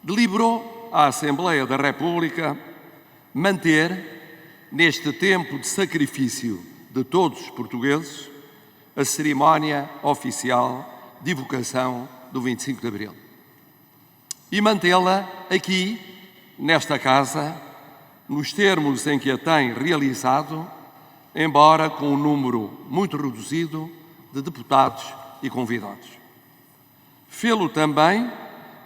deliberou a Assembleia da República manter, neste tempo de sacrifício de todos os portugueses, a cerimónia oficial de evocação do 25 de Abril. E mantê-la aqui, nesta casa, nos termos em que a tem realizado, embora com um número muito reduzido de deputados e convidados. Fê-lo também,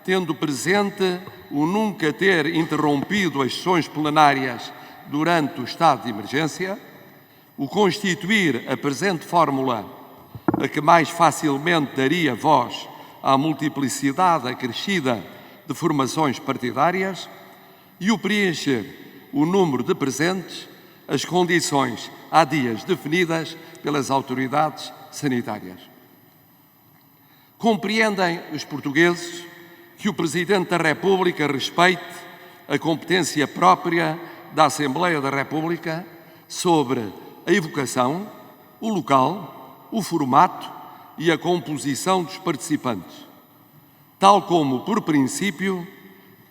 tendo presente o nunca ter interrompido as sessões plenárias durante o estado de emergência, o constituir a presente fórmula, a que mais facilmente daria voz à multiplicidade acrescida de formações partidárias, e o preencher o número de presentes, as condições há dias definidas pelas autoridades sanitárias. Compreendem os portugueses que o Presidente da República respeite a competência própria da Assembleia da República sobre a evocação, o local, o formato e a composição dos participantes, tal como, por princípio,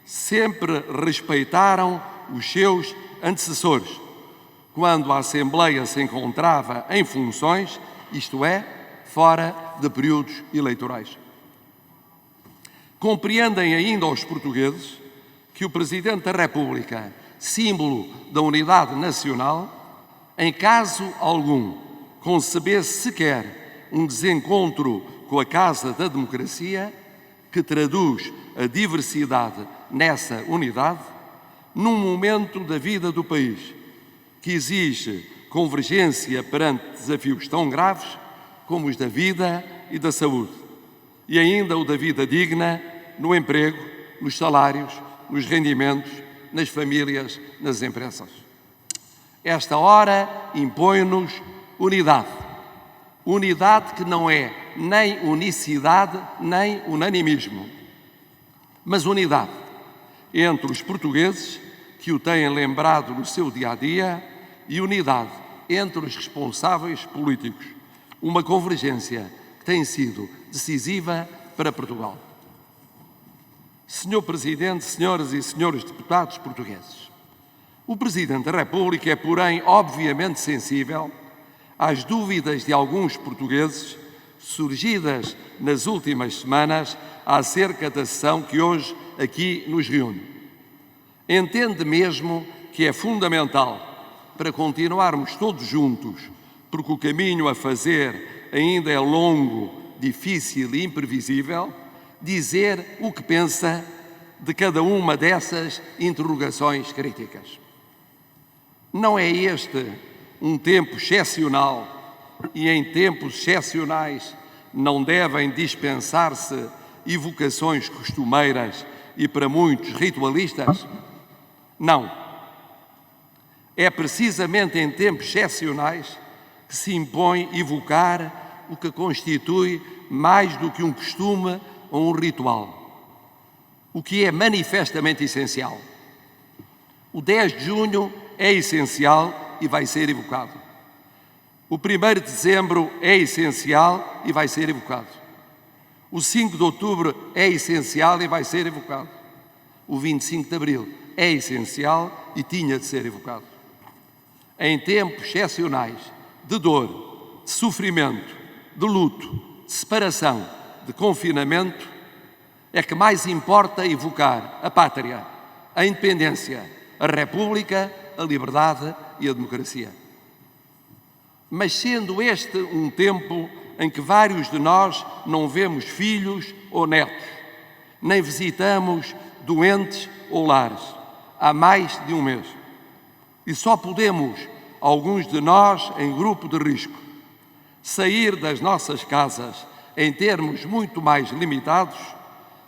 sempre respeitaram os seus antecessores, quando a Assembleia se encontrava em funções, isto é, fora de períodos eleitorais. Compreendem ainda os portugueses que o Presidente da República, símbolo da unidade nacional, em caso algum concebesse sequer um desencontro com a Casa da Democracia, que traduz a diversidade nessa unidade, num momento da vida do país que exige convergência perante desafios tão graves como os da vida e da saúde, e ainda o da vida digna no emprego, nos salários, nos rendimentos, nas famílias, nas empresas. Esta hora impõe-nos unidade. Unidade que não é nem unicidade, nem unanimismo, mas unidade entre os portugueses que o têm lembrado no seu dia-a-dia e unidade entre os responsáveis políticos, uma convergência que tem sido decisiva para Portugal. Senhor Presidente, senhoras e senhores deputados portugueses, o Presidente da República é, porém, obviamente sensível às dúvidas de alguns portugueses surgidas nas últimas semanas acerca da sessão que hoje aqui nos reúne. Entende mesmo que é fundamental para continuarmos todos juntos, porque o caminho a fazer ainda é longo, difícil e imprevisível, dizer o que pensa de cada uma dessas interrogações críticas. Não é este um tempo excepcional e em tempos excepcionais não devem dispensar-se evocações costumeiras e para muitos ritualistas? Não. É precisamente em tempos excepcionais que se impõe evocar o que constitui mais do que um costume ou um ritual, o que é manifestamente essencial. O 10 de junho é essencial e vai ser evocado. O 1º de dezembro é essencial e vai ser evocado. O 5 de outubro é essencial e vai ser evocado. O 25 de abril é essencial e tinha de ser evocado. Em tempos excepcionais de dor, de sofrimento, de luto, de separação, de confinamento, é que mais importa evocar a pátria, a independência, a república, a liberdade e a democracia. Mas sendo este um tempo em que vários de nós não vemos filhos ou netos, nem visitamos doentes ou lares, há mais de um mês, e só podemos, alguns de nós em grupo de risco, sair das nossas casas em termos muito mais limitados,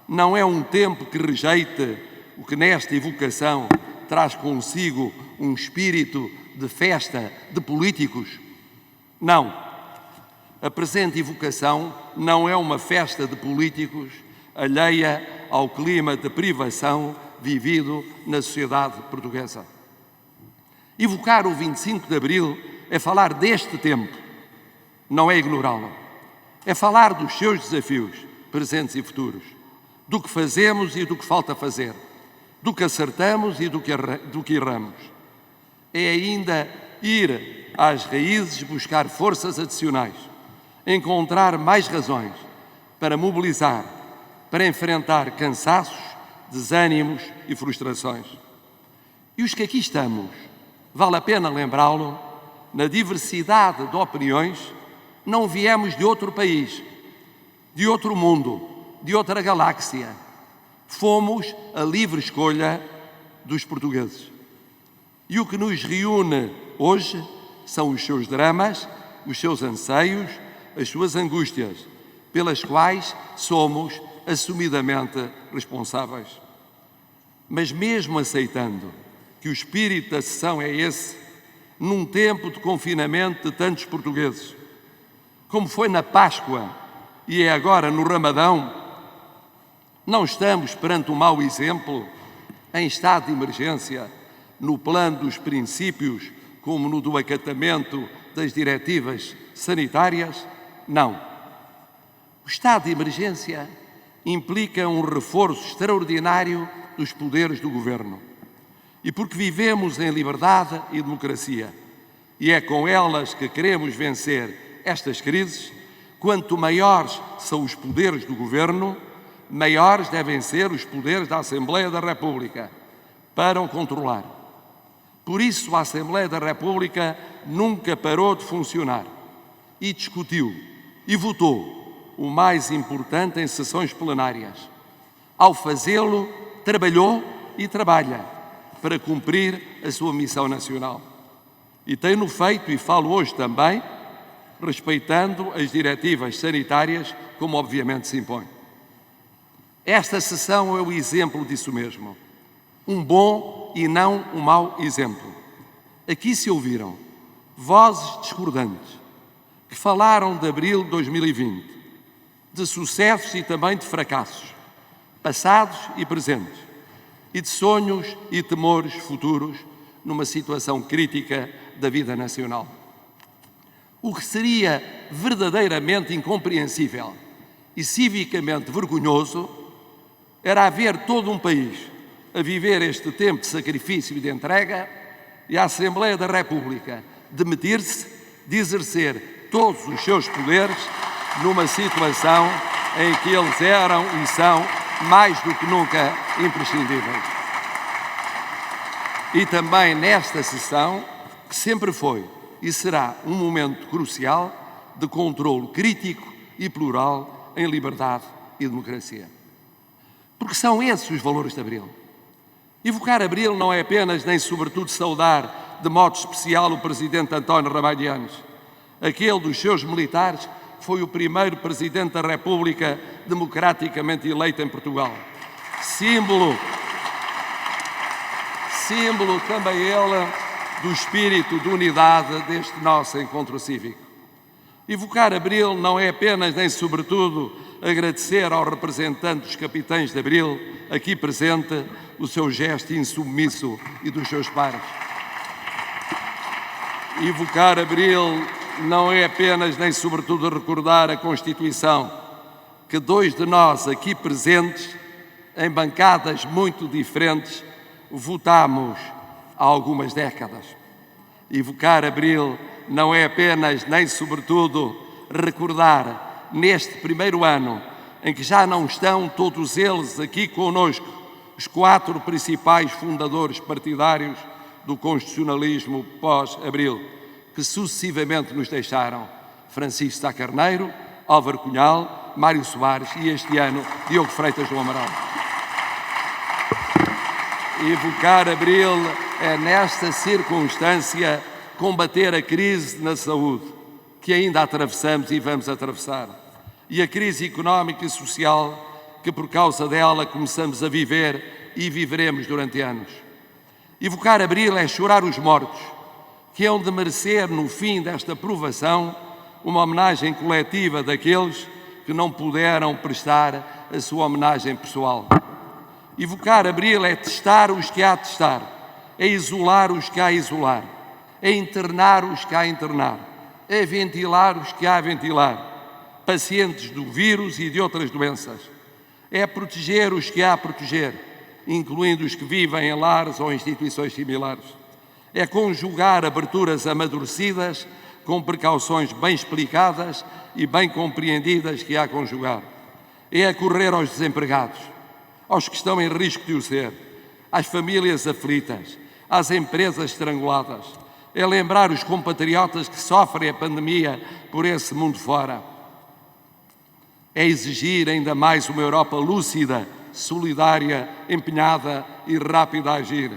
não é um tempo que rejeite o que nesta evocação traz consigo um espírito de festa de políticos? Não. A presente evocação não é uma festa de políticos alheia ao clima de privação vivido na sociedade portuguesa. Evocar o 25 de Abril é falar deste tempo, não é ignorá-lo. É falar dos seus desafios, presentes e futuros, do que fazemos e do que falta fazer, do que acertamos e do que erramos. É ainda ir às raízes, buscar forças adicionais, encontrar mais razões para mobilizar, para enfrentar cansaços, desânimos e frustrações. E os que aqui estamos, vale a pena lembrá-lo, na diversidade de opiniões, não viemos de outro país, de outro mundo, de outra galáxia. Fomos a livre escolha dos portugueses. E o que nos reúne hoje são os seus dramas, os seus anseios, as suas angústias, pelas quais somos assumidamente responsáveis. Mas mesmo aceitando que o espírito da sessão é esse, num tempo de confinamento de tantos portugueses, como foi na Páscoa e é agora no Ramadão, não estamos perante um mau exemplo em estado de emergência, no plano dos princípios, como no do acatamento das diretivas sanitárias? Não. O estado de emergência implica um reforço extraordinário dos poderes do governo. E porque vivemos em liberdade e democracia, e é com elas que queremos vencer estas crises, quanto maiores são os poderes do governo, maiores devem ser os poderes da Assembleia da República para o controlar. Por isso, a Assembleia da República nunca parou de funcionar e discutiu e votou o mais importante em sessões plenárias. Ao fazê-lo, trabalhou e trabalha para cumprir a sua missão nacional. E tem-no feito, e falo hoje também, respeitando as diretivas sanitárias, como obviamente se impõe. Esta sessão é o exemplo disso mesmo. Um bom e não um mau exemplo. Aqui se ouviram vozes discordantes que falaram de abril de 2020, de sucessos e também de fracassos, passados e presentes, e de sonhos e temores futuros numa situação crítica da vida nacional. O que seria verdadeiramente incompreensível e civicamente vergonhoso era haver todo um país a viver este tempo de sacrifício e de entrega e a Assembleia da República demitir-se de exercer todos os seus poderes numa situação em que eles eram e são mais do que nunca imprescindíveis. E também nesta sessão, que sempre foi e será um momento crucial de controle crítico e plural em liberdade e democracia. Porque são esses os valores de Abril. Evocar Abril não é apenas nem sobretudo saudar de modo especial o presidente António Ramalhianes, aquele dos seus militares que foi o primeiro presidente da República democraticamente eleito em Portugal. Símbolo também ele do espírito de unidade deste nosso encontro cívico. Evocar Abril não é apenas nem sobretudo agradecer ao representante dos capitães de Abril, aqui presente, o seu gesto insubmisso e dos seus pares. Evocar Abril não é apenas nem sobretudo recordar a Constituição que dois de nós aqui presentes, em bancadas muito diferentes, votámos há algumas décadas. Evocar Abril não é apenas nem sobretudo recordar neste primeiro ano em que já não estão todos eles aqui conosco, os 4 principais fundadores partidários do constitucionalismo pós-Abril, que sucessivamente nos deixaram: Francisco Sá Carneiro, Álvaro Cunhal, Mário Soares e este ano Diogo Freitas do Amaral. Evocar Abril é nesta circunstância combater a crise na saúde que ainda atravessamos e vamos atravessar, e a crise económica e social que por causa dela começamos a viver e viveremos durante anos. Evocar Abril é chorar os mortos, que hão de merecer no fim desta provação uma homenagem coletiva daqueles que não puderam prestar a sua homenagem pessoal. Evocar Abril é testar os que há a testar, é isolar os que há a isolar, é internar os que há a internar, é ventilar os que há a ventilar, pacientes do vírus e de outras doenças. É proteger os que há a proteger, incluindo os que vivem em lares ou instituições similares. É conjugar aberturas amadurecidas com precauções bem explicadas e bem compreendidas que há a conjugar. É acorrer aos desempregados, aos que estão em risco de o ser, às famílias aflitas, às empresas estranguladas. É lembrar os compatriotas que sofrem a pandemia por esse mundo fora. É exigir ainda mais uma Europa lúcida, solidária, empenhada e rápida a agir.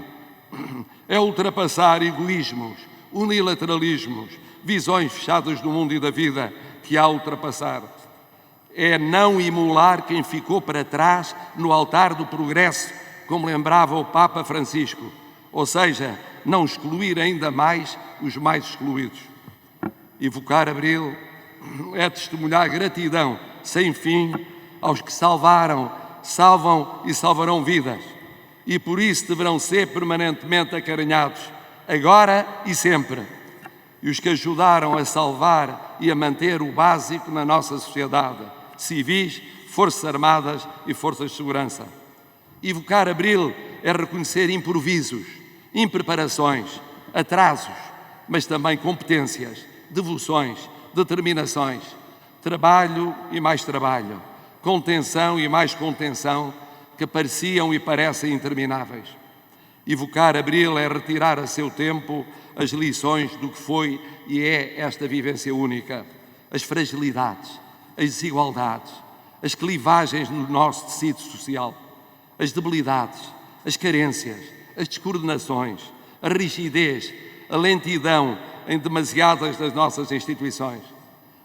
É ultrapassar egoísmos, unilateralismos, visões fechadas do mundo e da vida que há a ultrapassar. É não imolar quem ficou para trás no altar do progresso, como lembrava o Papa Francisco, ou seja, não excluir ainda mais os mais excluídos. Evocar Abril é testemunhar gratidão sem fim aos que salvaram, salvam e salvarão vidas, e por isso deverão ser permanentemente acarinhados, agora e sempre. E os que ajudaram a salvar e a manter o básico na nossa sociedade, civis, forças armadas e forças de segurança. Evocar Abril é reconhecer improvisos, impreparações, atrasos, mas também competências, devoções, determinações, trabalho e mais trabalho, contenção e mais contenção, que pareciam e parecem intermináveis. Evocar Abril é retirar a seu tempo as lições do que foi e é esta vivência única, as fragilidades, as desigualdades, as clivagens no nosso tecido social, as debilidades, as carências, as descoordenações, a rigidez, a lentidão em demasiadas das nossas instituições,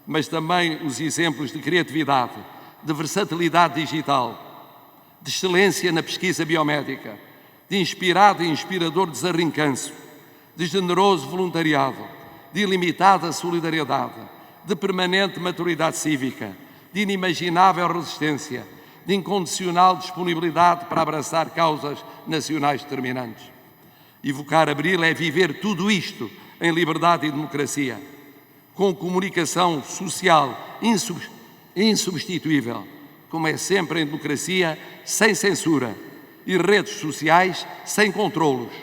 mas também os exemplos de criatividade, de versatilidade digital, de excelência na pesquisa biomédica, de inspirado e inspirador desarrincanço, de generoso voluntariado, de ilimitada solidariedade, de permanente maturidade cívica, de inimaginável resistência, de incondicional disponibilidade para abraçar causas nacionais determinantes. Evocar Abril é viver tudo isto em liberdade e democracia, com comunicação social insubstituível, como é sempre em democracia, sem censura, e redes sociais sem controlos,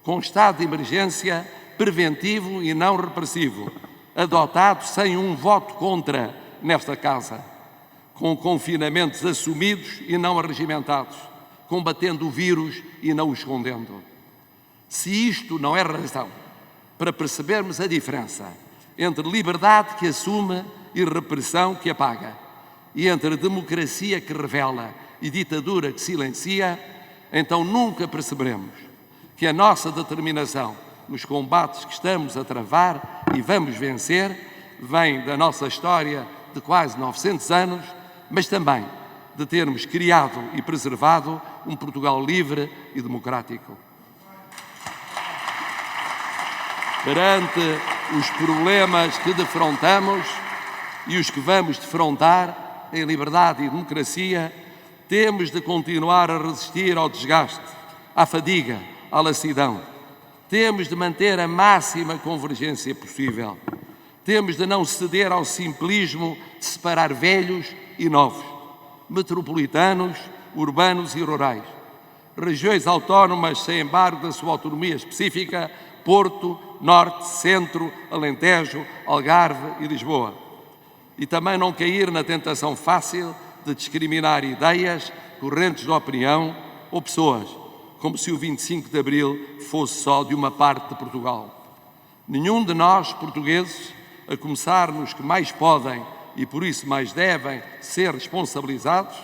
com estado de emergência preventivo e não repressivo, adotado sem um voto contra nesta casa, com confinamentos assumidos e não arregimentados, combatendo o vírus e não o escondendo. Se isto não é razão para percebermos a diferença entre liberdade que assume e repressão que apaga, e entre democracia que revela e ditadura que silencia, então nunca perceberemos que a nossa determinação nos combates que estamos a travar e vamos vencer vem da nossa história de quase 900 anos, mas também de termos criado e preservado um Portugal livre e democrático. Perante os problemas que defrontamos e os que vamos defrontar em liberdade e democracia, temos de continuar a resistir ao desgaste, à fadiga, à lassidão. Temos de manter a máxima convergência possível. Temos de não ceder ao simplismo de separar velhos e novos, metropolitanos, urbanos e rurais, regiões autónomas sem embargo da sua autonomia específica, Porto, Norte, Centro, Alentejo, Algarve e Lisboa. E também não cair na tentação fácil de discriminar ideias, correntes de opinião ou pessoas, como se o 25 de Abril fosse só de uma parte de Portugal. Nenhum de nós, portugueses, a começar nos que mais podem e por isso mais devem ser responsabilizados,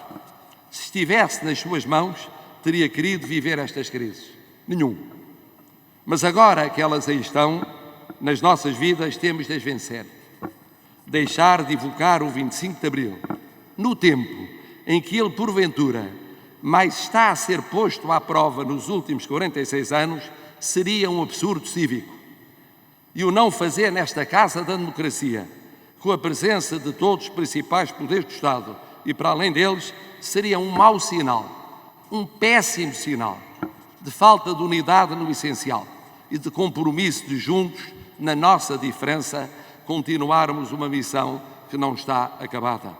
se estivesse nas suas mãos, teria querido viver estas crises. Nenhum. Mas agora que elas aí estão, nas nossas vidas, temos de as vencer. Deixar de evocar o 25 de Abril, no tempo em que ele, porventura, mais está a ser posto à prova nos últimos 46 anos, seria um absurdo cívico. E o não fazer nesta Casa da Democracia, com a presença de todos os principais poderes do Estado e para além deles, seria um mau sinal, um péssimo sinal de falta de unidade no essencial e de compromisso de juntos, na nossa diferença, continuarmos uma missão que não está acabada.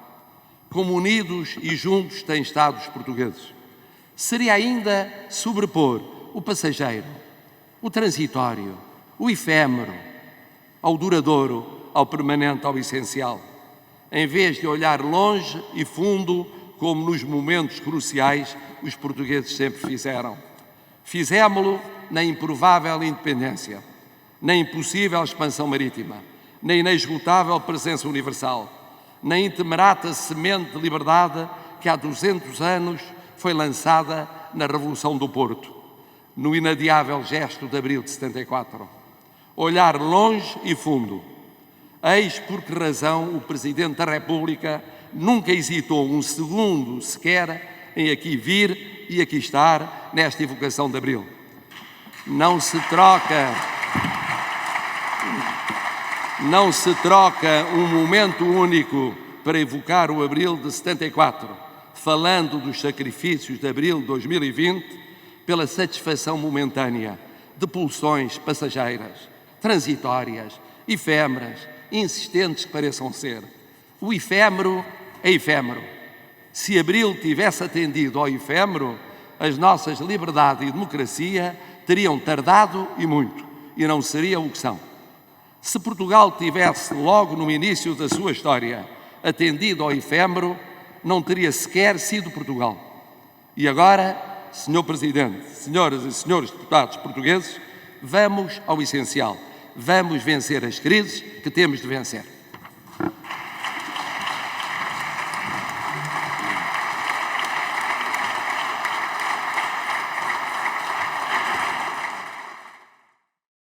como unidos e juntos têm estado os portugueses. Seria ainda sobrepor o passageiro, o transitório, o efêmero, ao duradouro, ao permanente, ao essencial, em vez de olhar longe e fundo, como nos momentos cruciais os portugueses sempre fizeram. Fizémo-lo na improvável independência, na impossível expansão marítima, na inesgotável presença universal, na intemerata semente de liberdade que há 200 anos foi lançada na Revolução do Porto, no inadiável gesto de abril de 74. Olhar longe e fundo. Eis por que razão o Presidente da República nunca hesitou um segundo sequer em aqui vir e aqui estar nesta evocação de abril. Não se troca um momento único para evocar o abril de 74, falando dos sacrifícios de abril de 2020, pela satisfação momentânea de pulsões passageiras, transitórias, efêmeras, insistentes que pareçam ser. O efêmero é efêmero. Se abril tivesse atendido ao efêmero, as nossas liberdade e democracia teriam tardado e muito, e não seriam o que são. Se Portugal tivesse, logo no início da sua história, atendido ao efêmero, não teria sequer sido Portugal. E agora, Sr. Presidente, senhoras e senhores deputados portugueses, vamos ao essencial. Vamos vencer as crises que temos de vencer.